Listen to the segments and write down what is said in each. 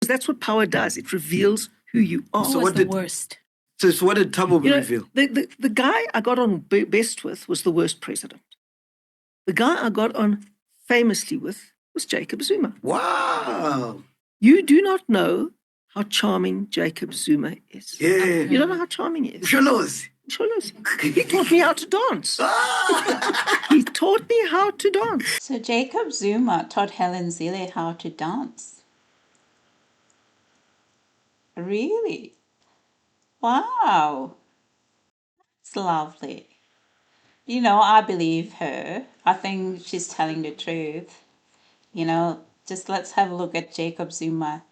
Because that's what power does. It reveals who you are. So what the worst? So what did Thabo reveal? The guy I got on best with was the worst president. The guy I got on famously with was Jacob Zuma. Wow. You do not know how charming Jacob Zuma is. Yeah. You don't know how charming he is. Msholozi. He taught me how to dance. He taught me how to dance. So Jacob Zuma taught Helen Zille how to dance. Really? Wow. It's lovely. You know, I believe her. I think she's telling the truth. You know, just let's have a look at Jacob Zuma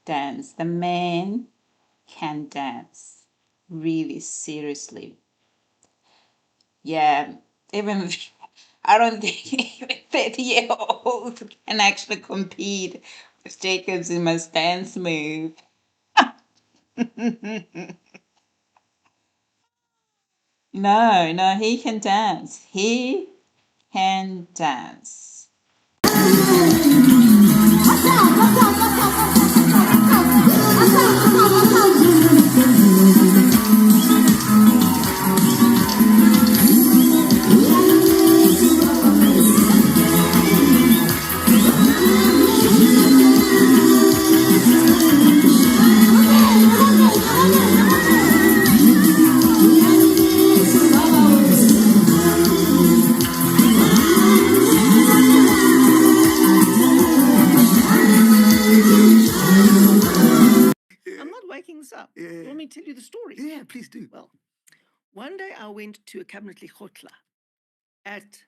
dance. The man can dance. Really, seriously. Yeah, even I don't think even 30-year-old can actually compete with Jacob Zuma's dance move. No, he can dance. He can dance. I'm not waking this up. Yeah. You want me to tell you the story? Yeah, please do. Well, one day I went to a cabinet lichotla at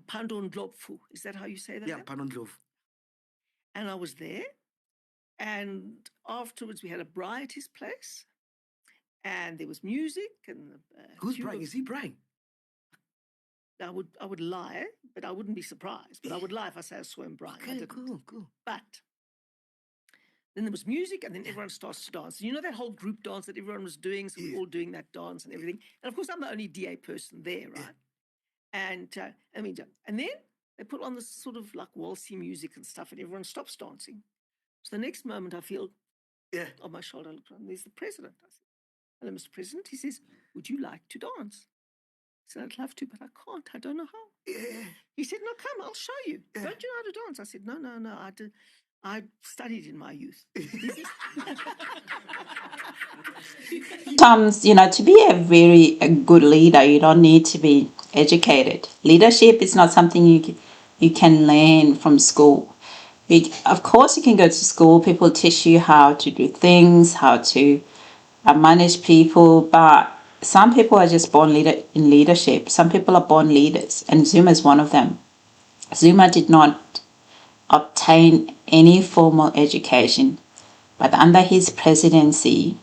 Pandondlopfu. Is that how you say that? Yeah, Pandondlopfu. And I was there. And afterwards, we had a braai at his place. And there was music. And Who's braai? Is he braai? I would lie, but I wouldn't be surprised. But I would lie if I say I saw him braai. Okay, cool. But then there was music, and then everyone starts to dance. You know that whole group dance that everyone was doing? So we're all doing that dance and everything. And of course, I'm the only DA person there, right? Yeah. And then they put on this sort of like waltzy music and stuff, and everyone stops dancing. So the next moment, I feel on my shoulder, I look around, there's the president. I said, "Hello, Mr. President." He says, "Would you like to dance?" I said, "I'd love to, but I can't. I don't know how." Yeah. He said, "No, come, I'll show you. Don't you know how to dance?" I said, No, I studied in my youth. Sometimes, you know, to be a good leader, you don't need to be educated. Leadership is not something you can learn from school. Of course, you can go to school. People teach you how to do things, how to manage people, but some people are just born in leadership. Some people are born leaders, and Zuma is one of them. Zuma did not obtain any formal education, but under his presidency,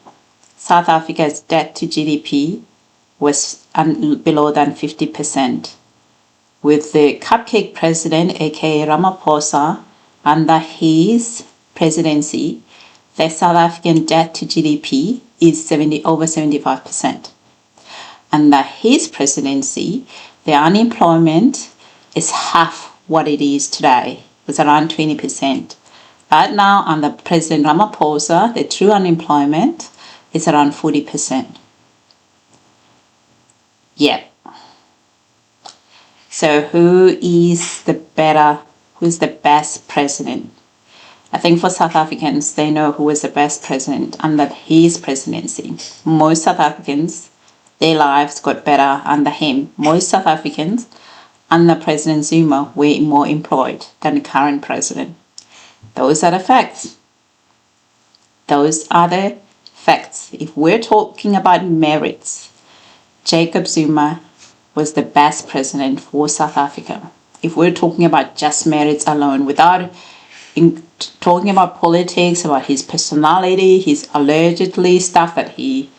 South Africa's debt to GDP was below than 50%. With the cupcake president, aka Ramaphosa, under his presidency, the South African debt to GDP is over 75%. Under his presidency, the unemployment is half what it is today. It's around 20%. Right now, under President Ramaphosa, the true unemployment is around 40%. Yeah. So who's the best president? I think for South Africans, they know who was the best president under his presidency. Most South Africans, their lives got better under him. Most South Africans under President Zuma were more employed than the current president. Those are the facts. If we're talking about merits, Jacob Zuma was the best president for South Africa. If we're talking about just merits alone, without talking about politics, about his personality, his allegedly stuff that he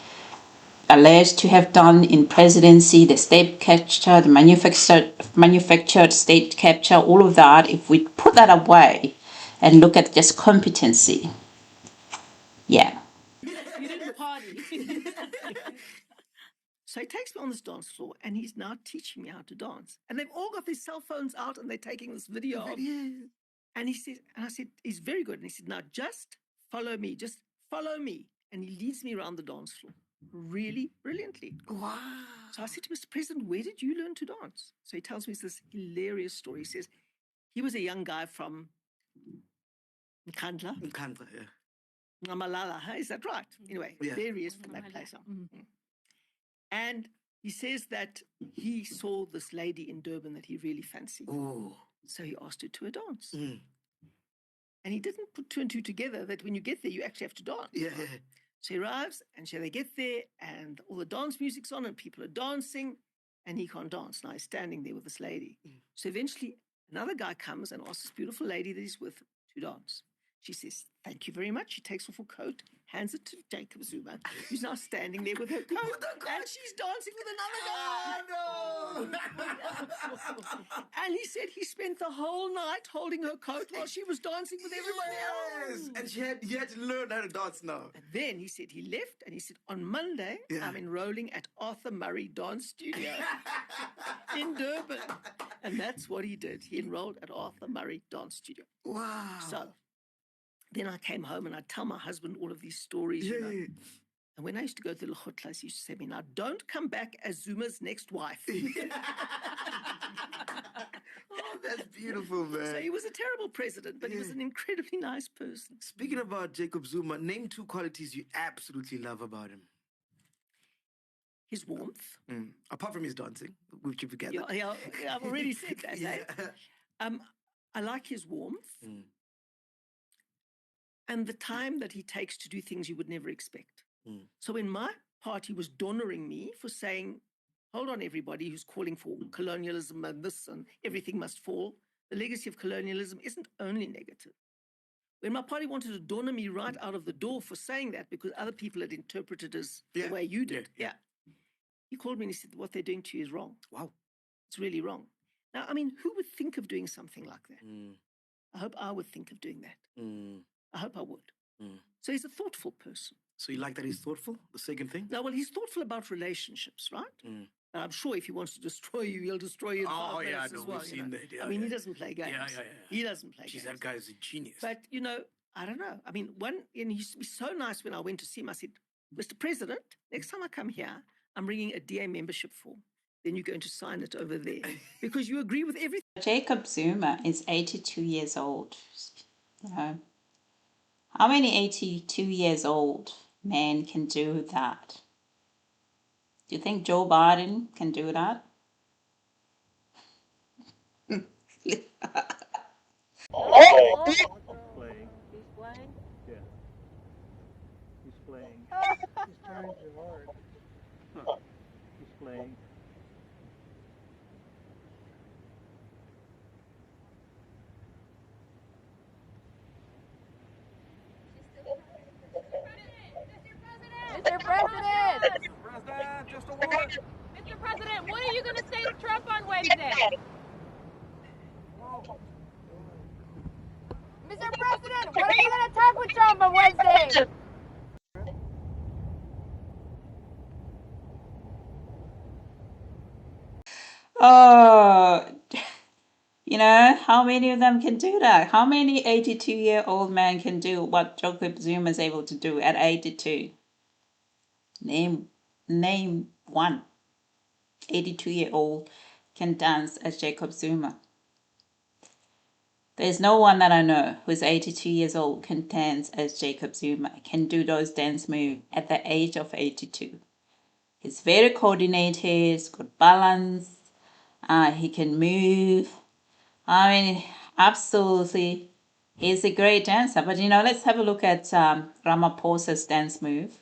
alleged to have done in presidency, the state capture, the manufactured state capture, all of that, if we put that away and look at just competency, yeah. You didn't party. So he takes me on this dance floor, and he's now teaching me how to dance. And they've all got their cell phones out, and they're taking this video. And he says, and I said, "He's very good." And he said, "Now just follow me, just follow me. And he leads me around the dance floor really brilliantly. Wow. So I said to Mr. President, where did you learn to dance? So he tells me this hilarious story. He says he was a young guy from Nkandla. Nkandla, yeah. Malala, huh? Is that right? Anyway, Yeah. there he is from that place. And he says that he saw this lady in Durban that he really fancied. Oh. So he asked her to a dance. Mm. And he didn't put two and two together that when you get there, you actually have to dance. Yeah, right? yeah. So he arrives, and so they get there, and all the dance music's on, and people are dancing, and he can't dance. Now he's standing there with this lady. So eventually, another guy comes and asks this beautiful lady that he's with to dance. She says, thank you very much. She takes off her coat, hands it to Jacob Zuma, who's now standing there with her coat, and she's dancing with another guy. No! And he said he spent the whole night holding her coat while she was dancing with everybody else. And he had to learn how to dance now. And then he said he left, and he said, on Monday, I'm enrolling at Arthur Murray Dance Studio in Durban. And that's what he did. He enrolled at Arthur Murray Dance Studio. Wow. So then I came home and I'd tell my husband all of these stories. Yeah, you know. yeah. And when I used to go to the Lechotlas, he used to say to me, now don't come back as Zuma's next wife. Oh, that's beautiful, man. So he was a terrible president, but he was an incredibly nice person. Speaking about Jacob Zuma, name two qualities you absolutely love about him. His warmth. Apart from his dancing, which you together. Yeah, I've already said that. I like his warmth and the time that he takes to do things you would never expect. So when my party was donering me for saying, hold on, everybody who's calling for colonialism and this and everything must fall, the legacy of colonialism isn't only negative. When my party wanted to donor me right out of the door for saying that because other people had interpreted it as the way you did, he called me and he said, what they're doing to you is wrong. Wow. It's really wrong. Now, I mean, who would think of doing something like that? I hope I would think of doing that. I hope I would. So he's a thoughtful person. So you like that he's thoughtful? The second thing? No, well, he's thoughtful about relationships, right? But I'm sure if he wants to destroy you, he'll destroy you in 5 minutes as well. We've seen that. Yeah, I mean, he doesn't play games. He doesn't play games. That guy's a genius. But, you know, I don't know. I mean, and he used to be so nice when I went to see him. I said, Mr. President, next time I come here, I'm bringing a DA membership form. Then you're going to sign it over there because you agree with everything. Jacob Zuma is 82 years old. You know, how many 82 years old men can do that? Do you think Joe Biden can do that? Playing. He's playing? Yeah. He's playing. He's trying too hard. He's playing. Mr. President! President, just a word. Mr. President, what are you going to say to Trump on Wednesday? Mr. President, what are you going to talk with Trump on Wednesday? Oh, you know, how many of them can do that? How many 82-year-old men can do what Jacob Zuma is able to do at 82? Name one 82-year-old can dance as Jacob Zuma. There's no one that I know who's 82 years old can dance as Jacob Zuma, can do those dance moves at the age of 82. He's very coordinated, he's got balance, he can move. I mean, absolutely, he's a great dancer. But, you know, let's have a look at Ramaphosa's dance move.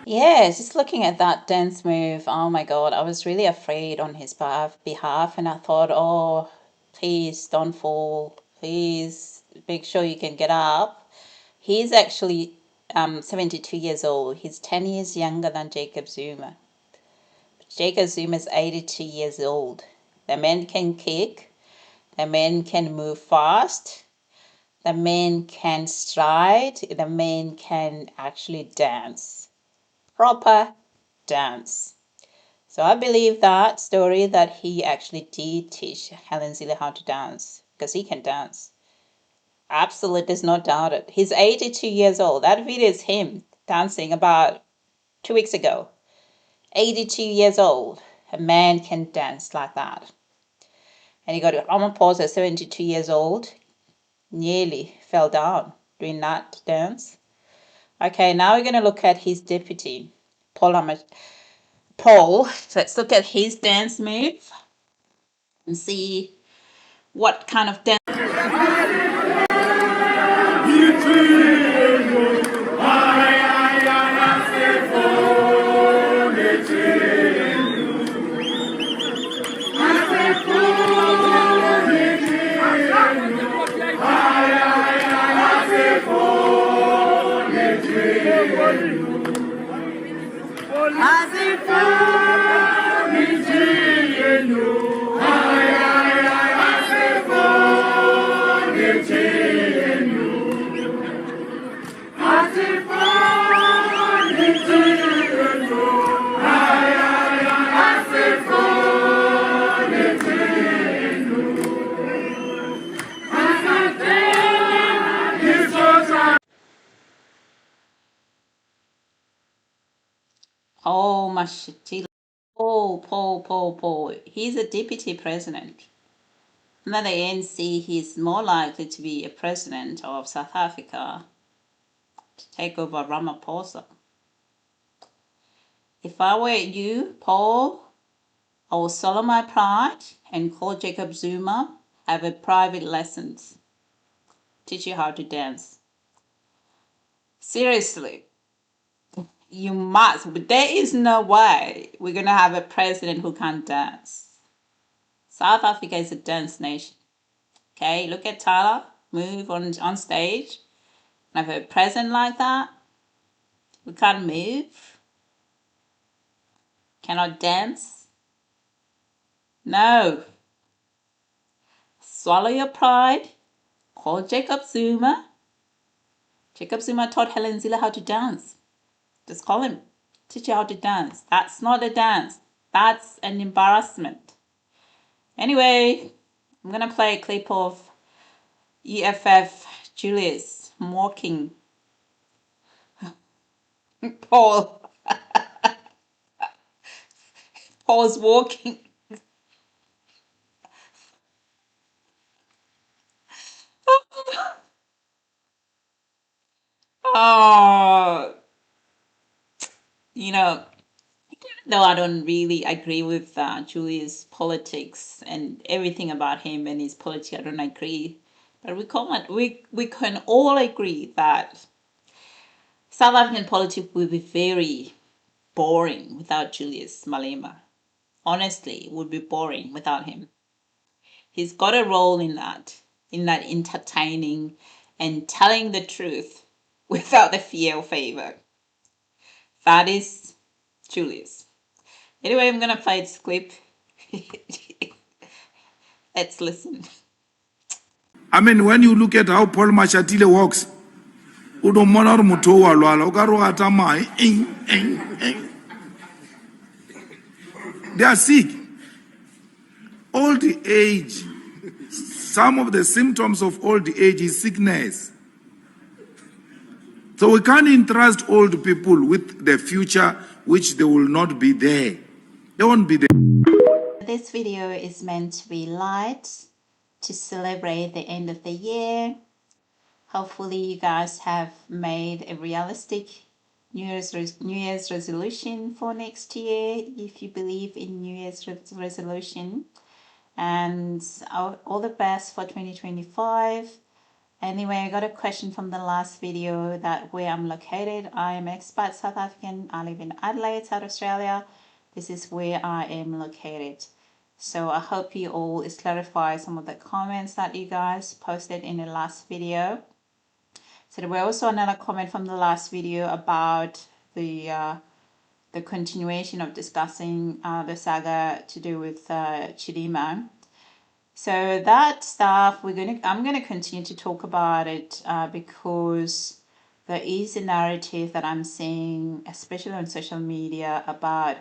Yeah, just looking at that dance move, oh my God, I was really afraid on his behalf, and I thought, oh, please don't fall. Please make sure you can get up. He's actually 72 years old. He's 10 years younger than Jacob Zuma. Jacob Zuma is 82 years old. The man can kick. The man can move fast. The man can stride. The man can actually dance. Proper dance. So I believe that story that he actually did teach Helen Zille how to dance, because he can dance. Absolutely does not doubt it. He's 82 years old. That video is him dancing about 2 weeks ago. 82 years old. A man can dance like that. And you got Ramaphosa, 72 years old, nearly fell down doing that dance. Okay, now we're going to look at his deputy, Paul. So let's look at his dance move and see what kind of dance. Oh, Mashatile. Paul. He's a deputy president. Under the ANC, he's more likely to be a president of South Africa to take over Ramaphosa. If I were you, Paul, I will swallow my pride and call Jacob Zuma, have a private lessons, teach you how to dance. Seriously. You must, but there is no way we're going to have a president who can't dance. South Africa is a dance nation. Okay, look at Tyler, move on stage. And have a president like that, who can't move, cannot dance. No. Swallow your pride, call Jacob Zuma. Jacob Zuma taught Helen Zille how to dance. Just call him, teach you how to dance. That's not a dance. That's an embarrassment. Anyway, I'm going to play a clip of EFF Julius mocking Paul. Paul's walking. Oh, you know, no, I don't really agree with Julius' politics and everything about him and his politics. I don't agree, but we can all agree that South African politics will be very boring without Julius Malema. Honestly, it would be boring without him. He's got a role in that entertaining and telling the truth without the fear or favor. That is Julius. Anyway, I'm going to play this clip. Let's listen. I mean, when you look at how Paul Mashatile walks, they are sick. Old age. Some of the symptoms of old age is sickness. So we can't entrust old people with the future which they will not be there. They won't be there. This video is meant to be light, to celebrate the end of the year. Hopefully you guys have made a realistic New Year's resolution for next year, if you believe in New Year's resolution. And all the best for 2025. Anyway, I got a question from the last video that where I'm located. I am expat South African. I live in Adelaide, South Australia. This is where I am located. So I hope you all is clarify some of the comments that you guys posted in the last video. So there were also another comment from the last video about the continuation of discussing the saga to do with Chidima. So that stuff I'm gonna continue to talk about it because there is a narrative that I'm seeing, especially on social media, about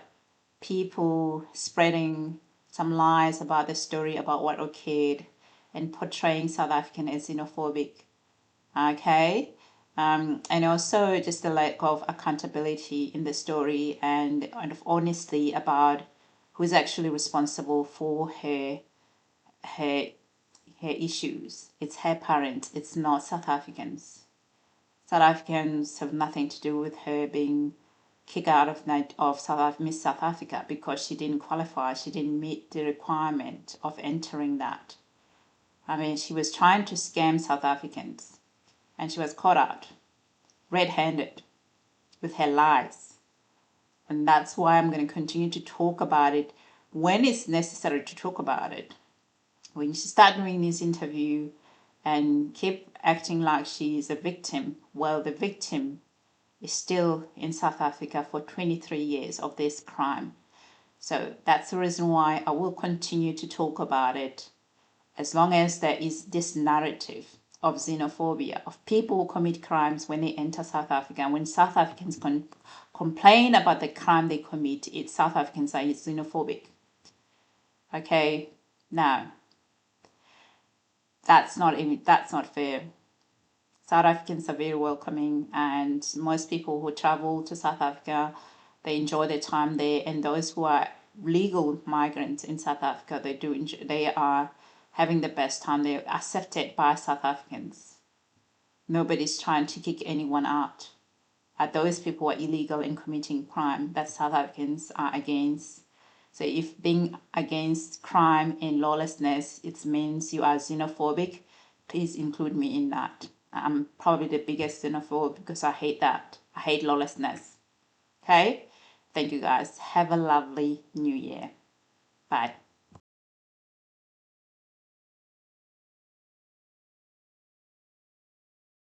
people spreading some lies about the story about what occurred and portraying South African as xenophobic. Okay. And also just the lack of accountability in the story and of honesty about who's actually responsible for her issues. It's her parents. It's not South Africans. South Africans have nothing to do with her being kicked out of Miss South Africa because she didn't qualify. She didn't meet the requirement of entering that. I mean, she was trying to scam South Africans, and she was caught out red-handed with her lies. And that's why I'm going to continue to talk about it when it's necessary to talk about it. When you start doing this interview and keep acting like she is a victim, well, the victim is still in South Africa for 23 years of this crime. So that's the reason why I will continue to talk about it as long as there is this narrative of xenophobia, of people who commit crimes when they enter South Africa. And when South Africans complain about the crime they commit, it's South Africans are xenophobic. Okay, now, that's not fair. South Africans are very welcoming, and most people who travel to South Africa, they enjoy their time there. And those who are legal migrants in South Africa, they are having the best time. They're accepted by South Africans. Nobody's trying to kick anyone out. Those people are illegal in committing crime that South Africans are against. So if being against crime and lawlessness, it means you are xenophobic, please include me in that. I'm probably the biggest xenophobe because I hate that. I hate lawlessness. Okay? Thank you guys. Have a lovely new year. Bye.